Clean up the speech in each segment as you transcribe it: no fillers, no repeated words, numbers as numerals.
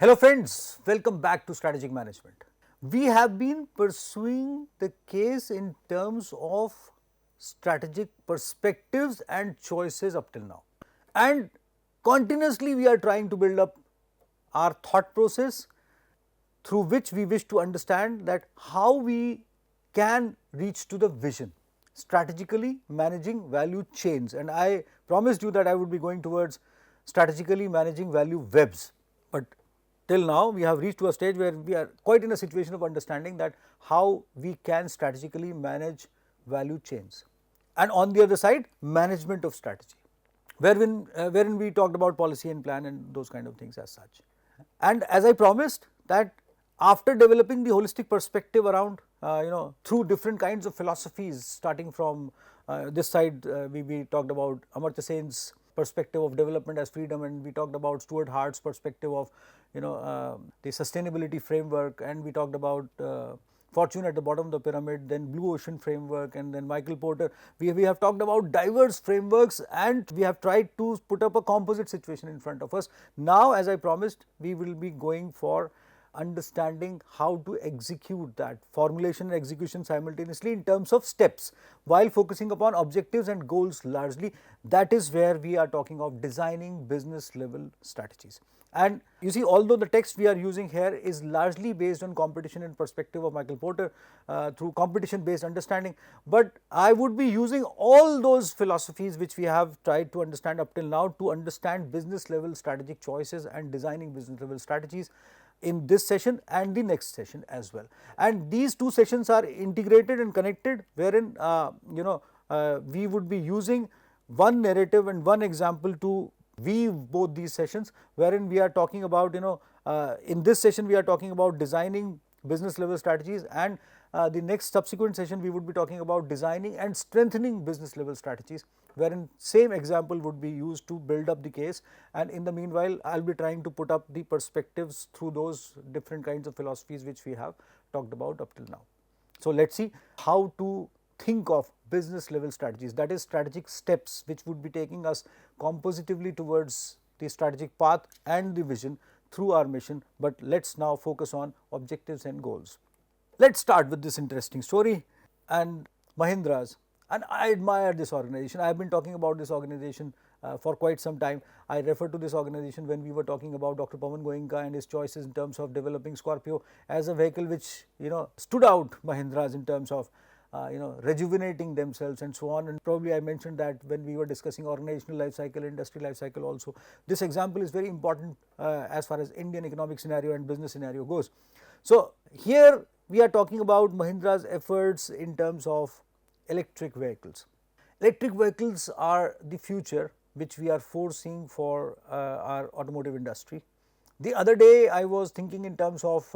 Hello friends, welcome back to Strategic Management. We have been pursuing the case in terms of strategic perspectives and choices up till now. And continuously we are trying to build up our thought process through which we wish to understand that how we can reach to the vision, strategically managing value chains. And I promised you that I would be going towards strategically managing value webs. But till now we have reached to a stage where we are quite in a situation of understanding that how we can strategically manage value chains, and on the other side management of strategy, wherein we talked about policy and plan and those kind of things as such. And as I promised that after developing the holistic perspective around through different kinds of philosophies, starting from this side, we talked about Amartya Sen's perspective of development as freedom, and we talked about Stuart Hart's perspective of the sustainability framework, and we talked about fortune at the bottom of the pyramid, then blue ocean framework, and then Michael Porter. We have talked about diverse frameworks, and we have tried to put up a composite situation in front of us. Now, as I promised, we will be going for understanding how to execute that formulation and execution simultaneously in terms of steps, while focusing upon objectives and goals largely. That is where we are talking of designing business level strategies. And you see, although the text we are using here is largely based on competition and perspective of Michael Porter through competition based understanding, but I would be using all those philosophies which we have tried to understand up till now to understand business level strategic choices and designing business level strategies in this session and the next session as well. And these two sessions are integrated and connected, wherein we would be using one narrative and one example to weave both these sessions, wherein we are talking about in this session we are talking about designing business level strategies, and the next subsequent session we would be talking about designing and strengthening business level strategies, wherein same example would be used to build up the case. And in the meanwhile, I will be trying to put up the perspectives through those different kinds of philosophies which we have talked about up till now. So let us see how to think of business level strategies, that is strategic steps which would be taking us compositively towards the strategic path and the vision through our mission. But let us now focus on objectives and goals. Let us start with this interesting story and Mahindra's. And I admire this organization. I have been talking about this organization for quite some time. I refer to this organization when we were talking about Dr. Pawan Goenka and his choices in terms of developing Scorpio as a vehicle which stood out Mahindra's in terms of rejuvenating themselves and so on. And probably I mentioned that when we were discussing organizational life cycle, industry life cycle also. This example is very important as far as Indian economic scenario and business scenario goes. So here we are talking about Mahindra's efforts in terms of electric vehicles. Electric vehicles are the future which we are foreseeing for our automotive industry. The other day I was thinking in terms of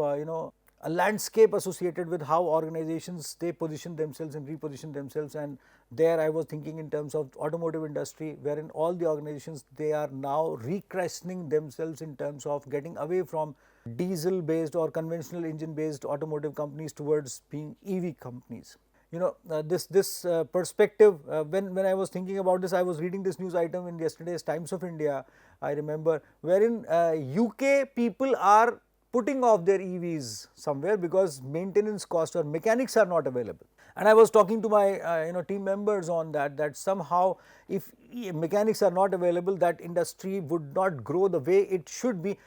a landscape associated with how organizations they position themselves and reposition themselves, and there I was thinking in terms of automotive industry, wherein all the organizations they are now rechristening themselves in terms of getting away from diesel based or conventional engine based automotive companies towards being EV companies. This perspective, when I was thinking about this, I was reading this news item in yesterday's Times of India, I remember, wherein UK people are putting off their EVs somewhere because maintenance costs or mechanics are not available. And I was talking to my team members on that somehow if mechanics are not available, that industry would not grow the way it should be.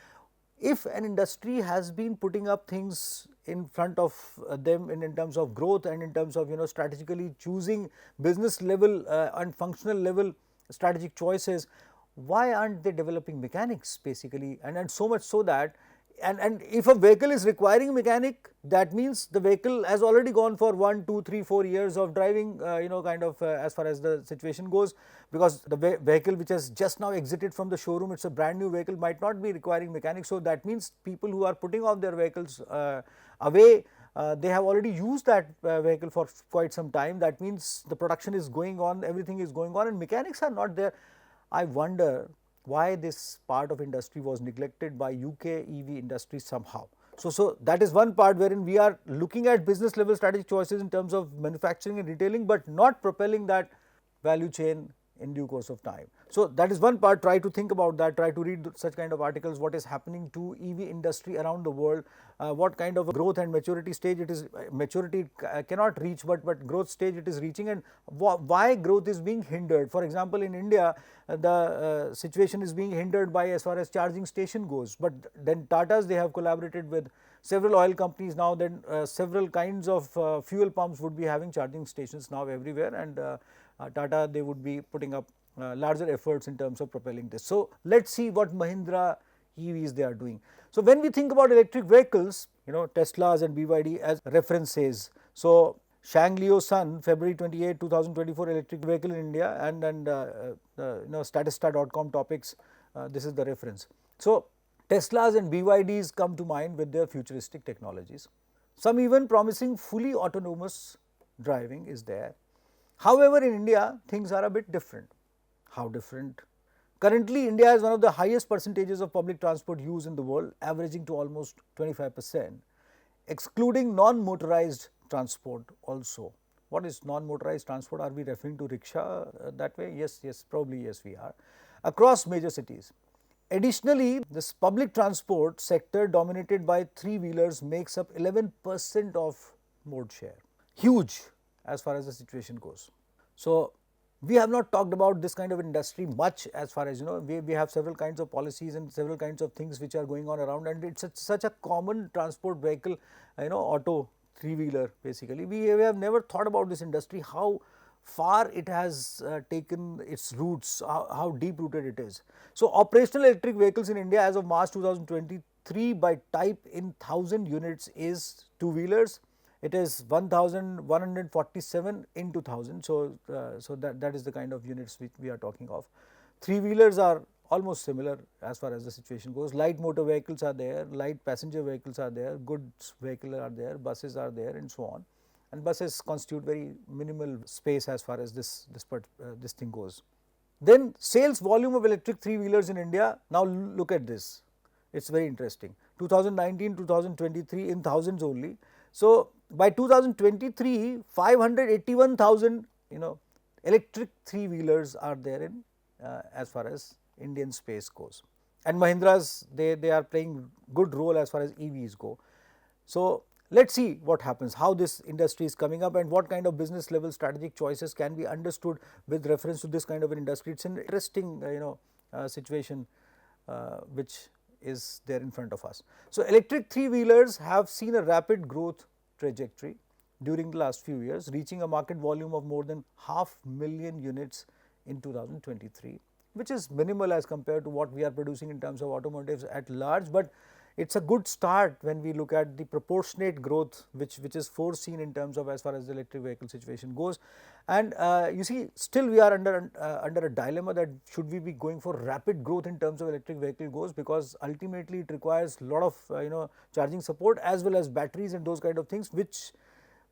If an industry has been putting up things in front of them in terms of growth and in terms of strategically choosing business level and functional level strategic choices, why aren't they developing mechanics basically? And so much so that and if a vehicle is requiring mechanic, that means the vehicle has already gone for 1, 2, 3, 4 years of driving as far as the situation goes, because the vehicle which has just now exited from the showroom, it's a brand new vehicle, might not be requiring mechanics. So that means people who are putting off their vehicles away, they have already used that vehicle for quite some time. That means the production is going on, everything is going on, and mechanics are not there. I wonder why this part of industry was neglected by UK EV industry somehow. So that is one part wherein we are looking at business level strategic choices in terms of manufacturing and retailing, but not propelling that value chain in due course of time. So that is one part. Try to think about that, try to read such kind of articles, what is happening to EV industry around the world, what kind of growth and maturity stage it is, maturity cannot reach, but growth stage it is reaching, and why growth is being hindered. For example, in India, the situation is being hindered by as far as charging station goes, but then Tatas, they have collaborated with several oil companies now, then several kinds of fuel pumps would be having charging stations now everywhere, and Tata, they would be putting up larger efforts in terms of propelling this. So let's see what Mahindra EVs they are doing. So when we think about electric vehicles, Teslas and BYD as references. So Shanglio Sun, February 28, 2024 electric vehicle in India, and Statista.com topics, this is the reference. So Teslas and BYDs come to mind with their futuristic technologies. Some even promising fully autonomous driving is there. However, in India, things are a bit different. How different? Currently, India has one of the highest percentages of public transport use in the world, averaging to almost 25%, excluding non-motorized transport also. What is non-motorized transport? Are we referring to rickshaw that way? Yes, probably yes we are. Across major cities. Additionally, this public transport sector dominated by three-wheelers makes up 11% of mode share. Huge as far as the situation goes. So we have not talked about this kind of industry much, as far as we have several kinds of policies and several kinds of things which are going on around, and it's such a common transport vehicle, auto, three-wheeler basically. We have never thought about this industry, how far it has taken its roots, how deep rooted it is. So operational electric vehicles in India as of March 2023 by type in 1000 units is two-wheelers. It is 1147 in 2000. So that is the kind of units which we are talking of. Three-wheelers are almost similar as far as the situation goes. Light motor vehicles are there, light passenger vehicles are there, goods vehicles are there, buses are there, and so on. And buses constitute very minimal space as far as this thing goes. Then sales volume of electric three-wheelers in India. Now look at this. It's very interesting. 2019, 2023 in thousands only. So by 2023, 581,000 electric three-wheelers are there in as far as Indian space goes. And Mahindras, they are playing good role as far as EVs go. So let's see what happens, how this industry is coming up, and what kind of business level strategic choices can be understood with reference to this kind of an industry. It's an interesting situation which is there in front of us. So electric three-wheelers have seen a rapid growth trajectory during the last few years, reaching a market volume of more than 500,000 units in 2023, which is minimal as compared to what we are producing in terms of automotives at large, but it's a good start when we look at the proportionate growth which is foreseen in terms of as far as the electric vehicle situation goes. And you see, still we are under a dilemma that should we be going for rapid growth in terms of electric vehicle goes, because ultimately it requires a lot of charging support as well as batteries and those kind of things, which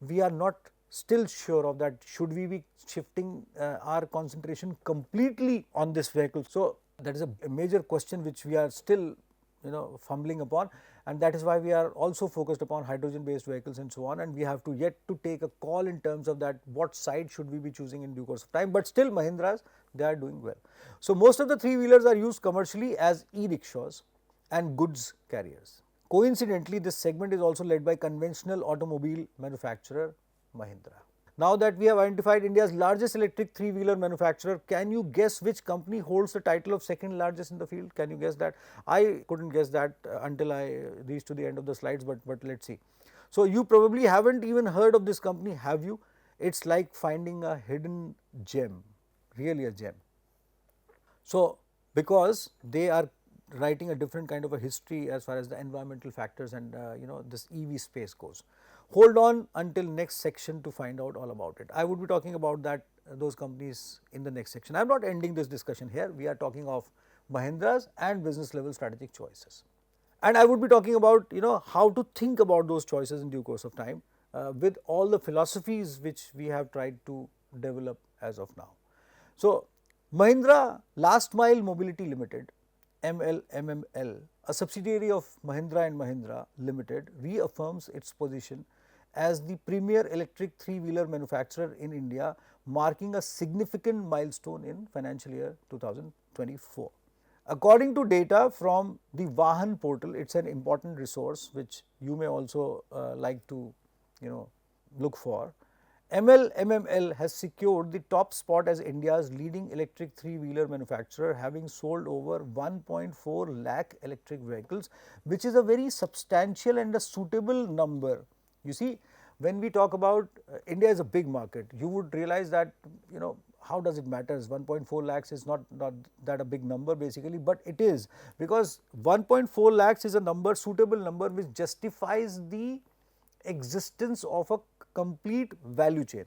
we are not still sure of that. Should we be shifting our concentration completely on this vehicle? So that is a major question which we are still fumbling upon, and that is why we are also focused upon hydrogen based vehicles and so on, and we have to yet to take a call in terms of that what side should we be choosing in due course of time. But still Mahindras, they are doing well. So most of the three-wheelers are used commercially as e-rickshaws and goods carriers. Coincidentally, this segment is also led by conventional automobile manufacturer Mahindra. Now that we have identified India's largest electric three-wheeler manufacturer, can you guess which company holds the title of second largest in the field? Can you guess that? I couldn't guess that until I reached to the end of the slides, but let's see. So you probably haven't even heard of this company, have you? It's like finding a hidden gem, really a gem. So because they are writing a different kind of a history as far as the environmental factors and this EV space goes. Hold on until next section to find out all about it. I would be talking about those companies in the next section. I am not ending this discussion here. We are talking of Mahindras and business level strategic choices. And I would be talking about how to think about those choices in due course of time with all the philosophies which we have tried to develop as of now. So Mahindra Last Mile Mobility Limited, MLMML, a subsidiary of Mahindra and Mahindra Limited, reaffirms its position as the premier electric three-wheeler manufacturer in India, marking a significant milestone in financial year 2024. According to data from the Vahan portal, it's an important resource which you may also like to look for. MML has secured the top spot as India's leading electric three-wheeler manufacturer, having sold over 1.4 lakh electric vehicles, which is a very substantial and a suitable number. You see, when we talk about India is a big market, you would realize that how does it matter? 1.4 lakhs is not that a big number basically, but it is, because 1.4 lakhs is a number, suitable number, which justifies the existence of a complete value chain.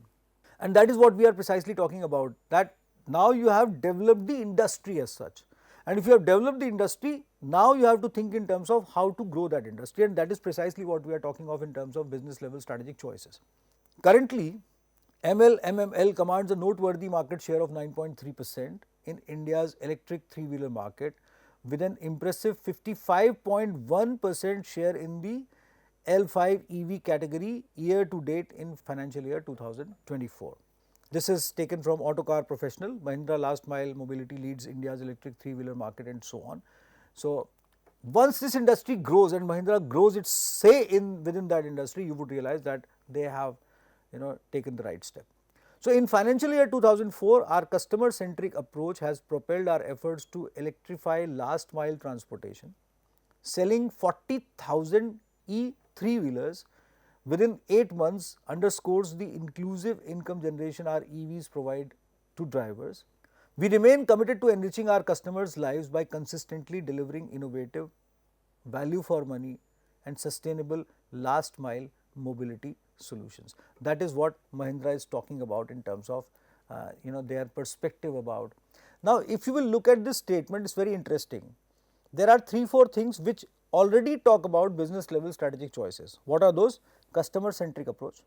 And that is what we are precisely talking about, that now you have developed the industry as such. And if you have developed the industry, now you have to think in terms of how to grow that industry, and that is precisely what we are talking of in terms of business level strategic choices. Currently, MML commands a noteworthy market share of 9.3% in India's electric three-wheeler market, with an impressive 55.1% share in the L5 EV category year to date in financial year 2024. This is taken from Autocar Professional. Mahindra Last Mile Mobility leads India's electric three-wheeler market, and so on. So, once this industry grows and Mahindra grows its say within that industry, you would realize that they have taken the right step. So, in financial year 2004, our customer-centric approach has propelled our efforts to electrify last mile transportation, selling 40,000 E3-wheelers within 8 months underscores the inclusive income generation our EVs provide to drivers. We remain committed to enriching our customers' lives by consistently delivering innovative, value for money and sustainable last mile mobility solutions. That is what Mahindra is talking about in terms of their perspective about. Now, if you will look at this statement, it's very interesting. There are 3-4 things which already talk about business level strategic choices. What are those? Customer centric approach,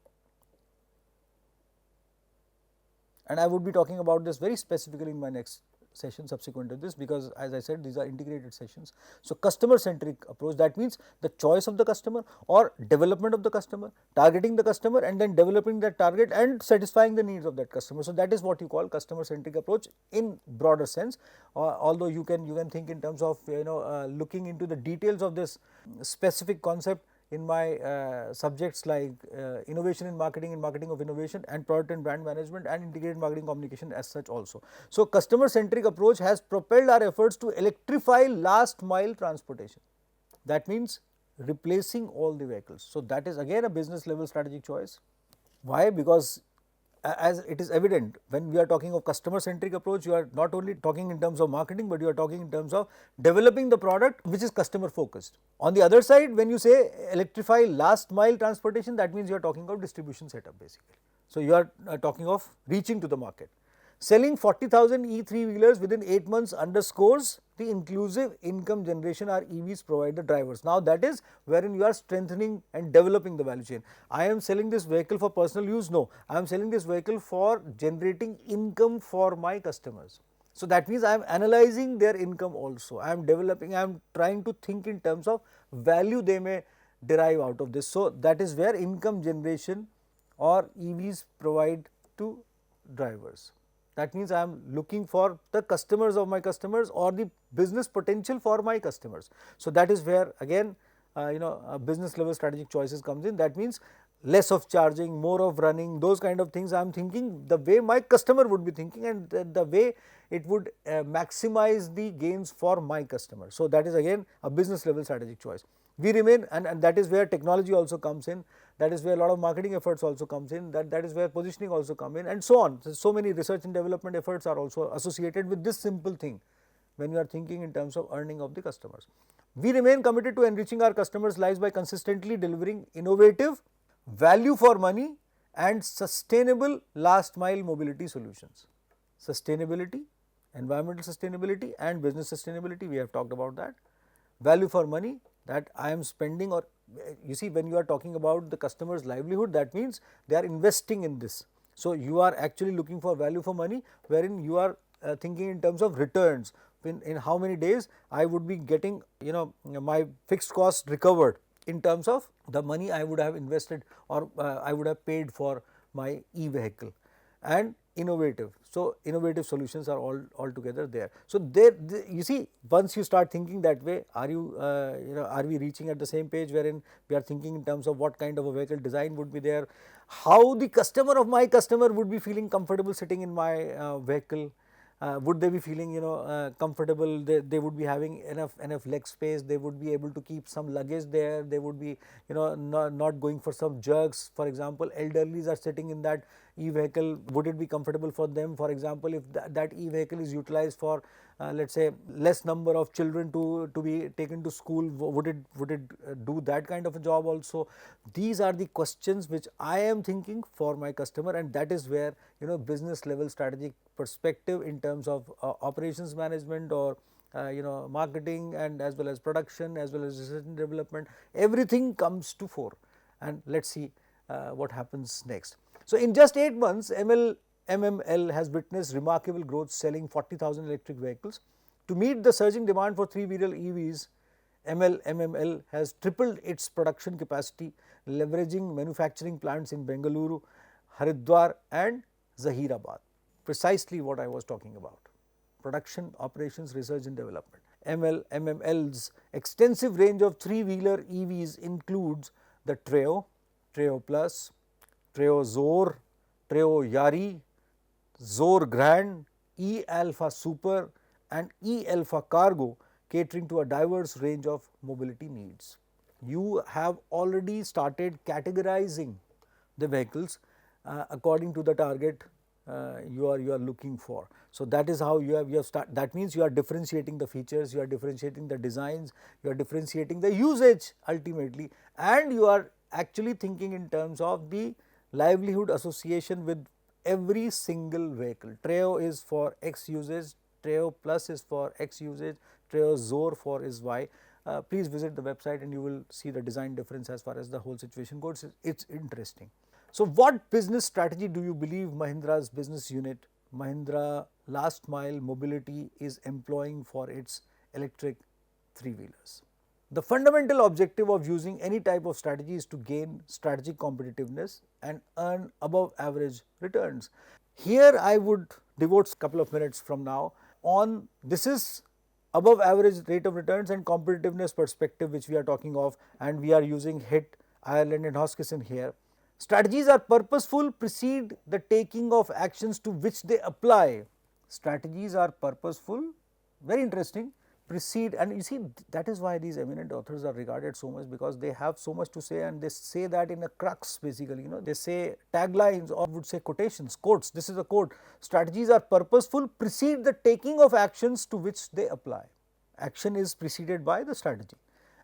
and I would be talking about this very specifically in my next session subsequent to this, because as I said, these are integrated sessions. So, customer centric approach, that means the choice of the customer or development of the customer, targeting the customer and then developing that target and satisfying the needs of that customer. So, that is what you call customer centric approach in broader sense, although you can think in terms of looking into the details of this specific concept in my subjects like innovation in marketing and marketing of innovation, and product and brand management, and integrated marketing communication as such also. So, customer centric approach has propelled our efforts to electrify last mile transportation. That means replacing all the vehicles. So, that is again a business level strategic choice. Why? Because as it is evident, when we are talking of customer centric approach, you are not only talking in terms of marketing, but you are talking in terms of developing the product which is customer focused. On the other side, when you say electrify last mile transportation, that means you are talking of distribution setup basically. So, you are talking of reaching to the market. Selling 40,000 E3-wheelers within 8 months underscores the inclusive income generation our EVs provide the drivers. Now, that is wherein you are strengthening and developing the value chain. I am selling this vehicle for personal use? No, I am selling this vehicle for generating income for my customers. So, that means I am analyzing their income also. I am developing, I am trying to think in terms of value they may derive out of this. So, that is where income generation or EVs provide to drivers. That means I am looking for the customers of my customers or the business potential for my customers. So, that is where again business level strategic choices comes in. That means less of charging, more of running, those kind of things I am thinking the way my customer would be thinking, and the way it would maximize the gains for my customer. So, that is again a business level strategic choice. We remain, and that is where technology also comes in, that is where a lot of marketing efforts also comes in, that is where positioning also come in, and so on. So many research and development efforts are also associated with this simple thing when you are thinking in terms of earning of the customers. We remain committed to enriching our customers' lives by consistently delivering innovative, value for money and sustainable last mile mobility solutions. Sustainability, environmental sustainability and business sustainability, we have talked about that. Value for money, that I am spending, or you see, when you are talking about the customer's livelihood, that means they are investing in this. So, you are actually looking for value for money, wherein you are thinking in terms of returns, in how many days I would be getting my fixed cost recovered in terms of the money I would have invested or I would have paid for my e-vehicle. And innovative. So, innovative solutions are all together there. So, there you see, once you start thinking that way, are you are we reaching at the same page wherein we are thinking in terms of what kind of a vehicle design would be there, how the customer of my customer would be feeling comfortable sitting in my vehicle. Would they be feeling comfortable, they would be having enough leg space, they would be able to keep some luggage there, they would be not going for some jerks. For example, elderlies are sitting in that e-vehicle, would it be comfortable for them? For example, if that e-vehicle is utilized for let us say less number of children to be taken to school, would it do that kind of a job also? These are the questions which I am thinking for my customer, and that is where business level strategic perspective in terms of operations management or marketing, and as well as production, as well as research and development, everything comes to fore. And let us see what happens next. So, in just 8 months, MML has witnessed remarkable growth, selling 40,000 electric vehicles. To meet the surging demand for 3-wheeler EVs, MML has tripled its production capacity, leveraging manufacturing plants in Bengaluru, Haridwar and Zahirabad. Precisely what I was talking about: production, operations, research and development. MML's extensive range of 3-wheeler EVs includes the Treo, Treo Plus, Treo Zor, Treo Yari, Zor Grand, E-Alpha Super and E-Alpha Cargo, catering to a diverse range of mobility needs. You have already started categorizing the vehicles according to the target you are looking for. So, that is how you have that means you are differentiating the features, you are differentiating the designs, you are differentiating the usage ultimately, and you are actually thinking in terms of the livelihood association with every single vehicle. Treo is for X usage, Treo Plus is for X usage, Treo Zor for is Y. Please visit the website and you will see the design difference as far as the whole situation goes. It is interesting. So, what business strategy do you believe Mahindra's business unit, Mahindra Last Mile Mobility, is employing for its electric 3-wheelers? The fundamental objective of using any type of strategy is to gain strategic competitiveness and earn above average returns. Here I would devote a couple of minutes from now on this is above average rate of returns and competitiveness perspective which we are talking of, and we are using HIT, Ireland and Hoskinson here. Strategies are purposeful, precede the taking of actions to which they apply. Strategies are purposeful, very interesting, precede, and you see that is why these eminent authors are regarded so much, because they have so much to say and they say that in a crux basically, they say taglines or would say quotations, quotes. This is a quote: strategies are purposeful, precede the taking of actions to which they apply. Action is preceded by the strategy,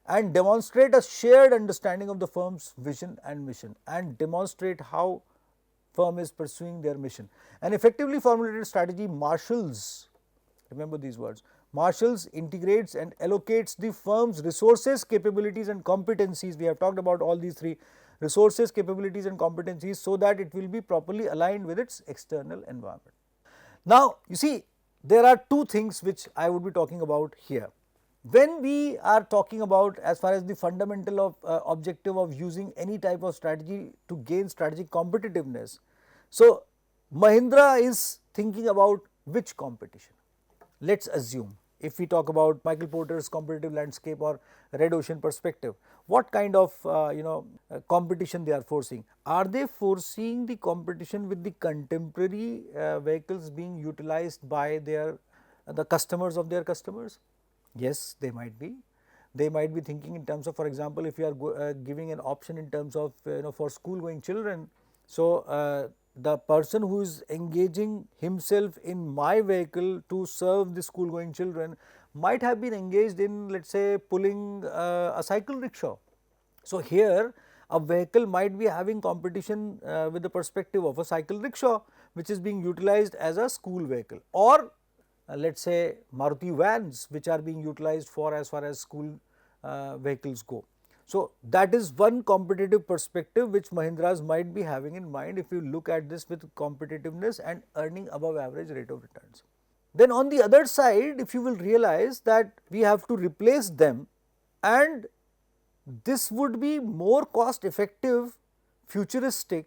and demonstrate a shared understanding of the firm's vision and mission, and demonstrate how firm is pursuing their mission. An effectively formulated strategy marshals, remember these words, marshals, integrates and allocates the firm's resources, capabilities and competencies. We have talked about all these three: resources, capabilities and competencies, so that it will be properly aligned with its external environment. Now, you see, there are two things which I would be talking about here. When we are talking about as far as the fundamental of objective of using any type of strategy to gain strategic competitiveness, so Mahindra is thinking about which competition. Let us assume if we talk about Michael Porter's competitive landscape or red ocean perspective, what kind of competition they are forcing? Are they foreseeing the competition with the contemporary vehicles being utilized by the customers of their customers? Yes, they might be. They might be thinking in terms of, for example, if you are giving an option in terms of for school going children. So, the person who is engaging himself in my vehicle to serve the school going children might have been engaged in, let us say, pulling a cycle rickshaw. So, here a vehicle might be having competition with the perspective of a cycle rickshaw which is being utilized as a school vehicle, or let us say Maruti vans which are being utilized for as far as school vehicles go. So, that is one competitive perspective which Mahindras might be having in mind if you look at this with competitiveness and earning above average rate of returns. Then on the other side, if you will realize that we have to replace them, and this would be more cost effective, futuristic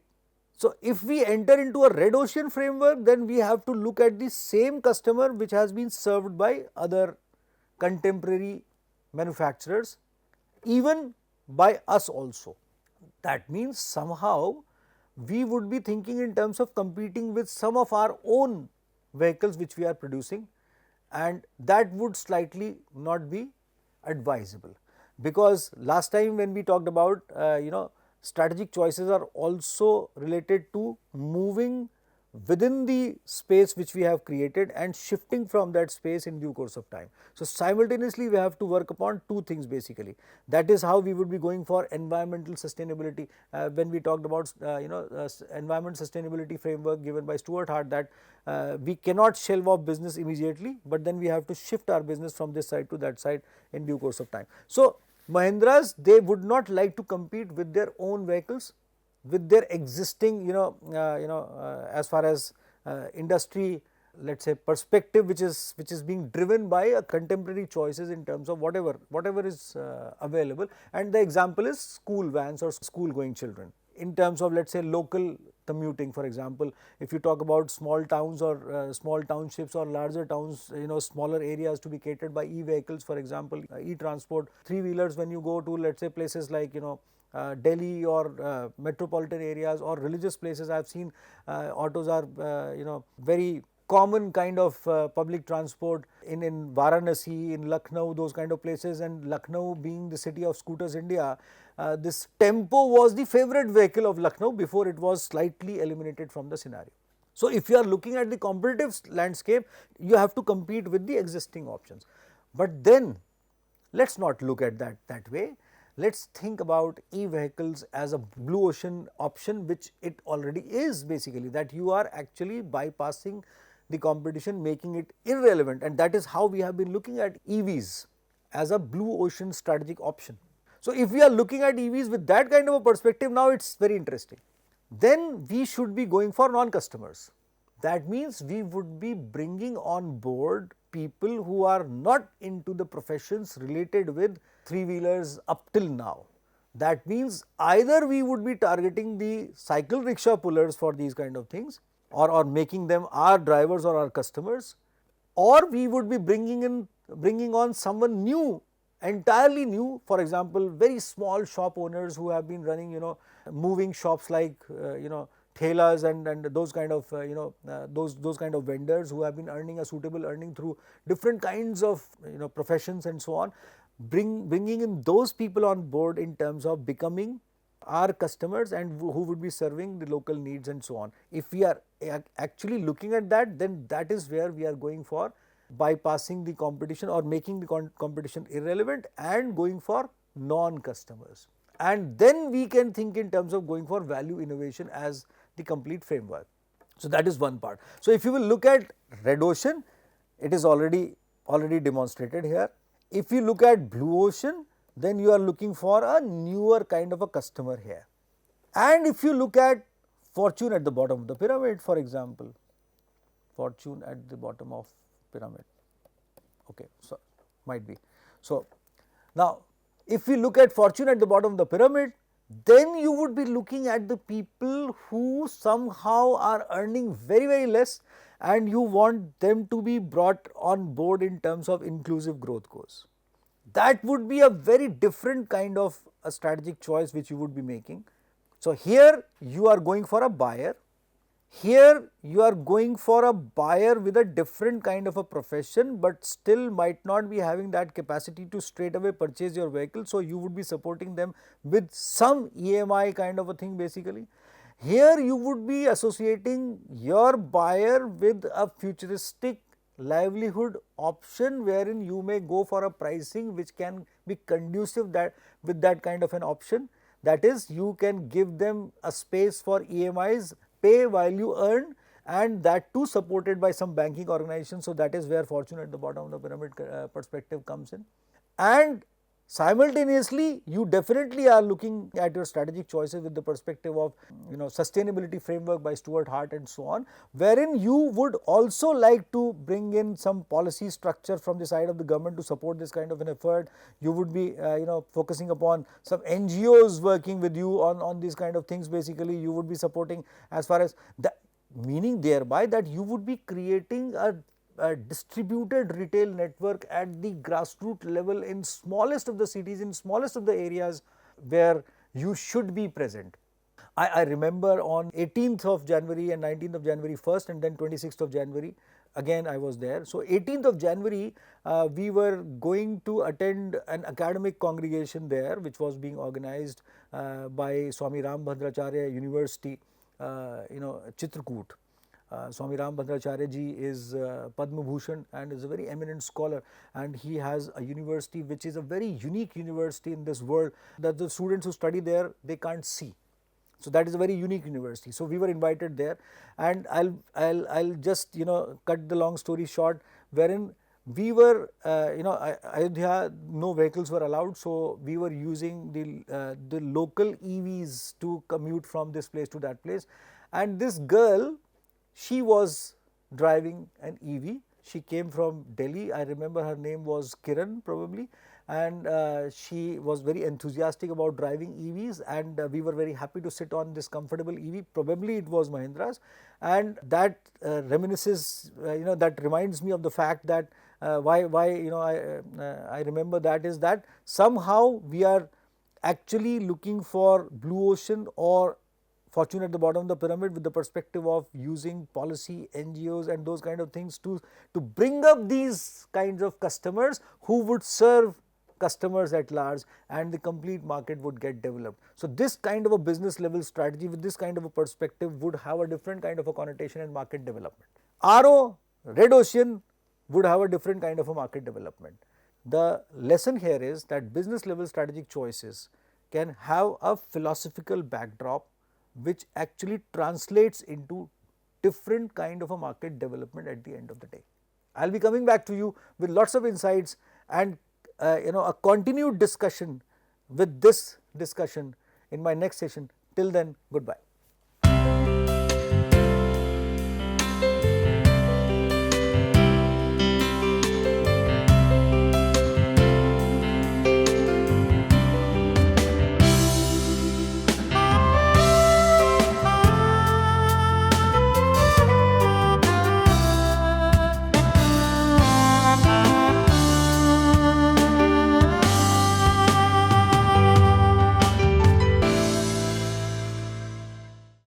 So, if we enter into a red ocean framework, then we have to look at the same customer which has been served by other contemporary manufacturers, even by us also. That means somehow we would be thinking in terms of competing with some of our own vehicles which we are producing, and that would slightly not be advisable, because last time when we talked about strategic choices are also related to moving within the space which we have created and shifting from that space in due course of time. So, simultaneously we have to work upon two things basically. That is how we would be going for environmental sustainability. When we talked about environment sustainability framework given by Stuart Hart, that we cannot shelve off business immediately, but then we have to shift our business from this side to that side in due course of time. So, Mahindras, they would not like to compete with their own vehicles, with their existing as far as industry, let us say, perspective which is being driven by a contemporary choices in terms of whatever is available, and the example is school vans or school going children. In terms of, let us say, local commuting, for example, if you talk about small towns or small townships or larger towns, smaller areas to be catered by e-vehicles, for example, e-transport, three-wheelers, when you go to, let us say, places like Delhi or metropolitan areas or religious places, I have seen autos are very common kind of public transport in Varanasi, in Lucknow, those kind of places, and Lucknow being the city of scooters India, this Tempo was the favorite vehicle of Lucknow before it was slightly eliminated from the scenario. So, if you are looking at the competitive landscape, you have to compete with the existing options, but then let us not look at that way. Let us think about e-vehicles as a blue ocean option, which it already is basically, that you are actually bypassing the competition, making it irrelevant, and that is how we have been looking at EVs as a blue ocean strategic option. So, if we are looking at EVs with that kind of a perspective, now it is very interesting. Then we should be going for non-customers. That means we would be bringing on board people who are not into the professions related with three-wheelers up till now. That means either we would be targeting the cycle rickshaw pullers for these kind of things, or making them our drivers or our customers, or we would be bringing on someone new, entirely new, for example, very small shop owners who have been running moving shops like thelas and those kind of those kind of vendors who have been earning a suitable earning through different kinds of professions and so on, bringing in those people on board in terms of becoming our customers and who would be serving the local needs and so on. If we are actually looking at that, then that is where we are going for bypassing the competition or making the competition irrelevant and going for non-customers. And then we can think in terms of going for value innovation as the complete framework. So, that is one part. So, if you will look at red ocean, it is already demonstrated here. If you look at blue ocean, then you are looking for a newer kind of a customer here. And if you look at fortune at the bottom of the pyramid, for example, fortune at the bottom of pyramid, okay, so might be. So, now if we look at fortune at the bottom of the pyramid, then you would be looking at the people who somehow are earning very less, and you want them to be brought on board in terms of inclusive growth goals. That would be a very different kind of a strategic choice which you would be making. So, here you are going for a buyer, here you are going for a buyer with a different kind of a profession, but still might not be having that capacity to straight away purchase your vehicle. So, you would be supporting them with some EMI kind of a thing basically. Here you would be associating your buyer with a futuristic livelihood option wherein you may go for a pricing which can be conducive with that kind of an option. That is, you can give them a space for EMIs, pay while you earn, and that too supported by some banking organization. So, that is where fortune at the bottom of the pyramid perspective comes in. And Simultaneously, you definitely are looking at your strategic choices with the perspective of sustainability framework by Stuart Hart and so on, wherein you would also like to bring in some policy structure from the side of the government to support this kind of an effort. You would be focusing upon some NGOs working with you on these kind of things. Basically, you would be supporting as far as the meaning thereby that you would be creating a distributed retail network at the grassroots level in smallest of the cities, in smallest of the areas where you should be present. I remember on 18th of January and 19th of January first and then 26th of January again I was there. So 18th of January we were going to attend an academic congregation there which was being organized by Swami Rambhadracharya University, Chitrakoot. Swami Rambhadracharya ji is Padma Bhushan and is a very eminent scholar, and he has a university which is a very unique university in this world that the students who study there they can't see. So that is a very unique university. So we were invited there, and I'll just cut the long story short, wherein we were Ayodhya no vehicles were allowed, so we were using the local EVs to commute from this place to that place, and this girl, she was driving an EV. She came from Delhi. I remember her name was Kiran probably, and she was very enthusiastic about driving EVs, and we were very happy to sit on this comfortable EV. Probably it was Mahindra's, and that reminisces, that reminds me of the fact that why I remember that is that somehow we are actually looking for blue ocean or fortune at the bottom of the pyramid with the perspective of using policy, NGOs and those kind of things to bring up these kinds of customers who would serve customers at large, and the complete market would get developed. So this kind of a business level strategy with this kind of a perspective would have a different kind of a connotation in market development. RO, red ocean, would have a different kind of a market development. The lesson here is that business level strategic choices can have a philosophical backdrop which actually translates into different kind of a market development at the end of the day. I will be coming back to you with lots of insights and a continued discussion with this discussion in my next session. Till then, goodbye.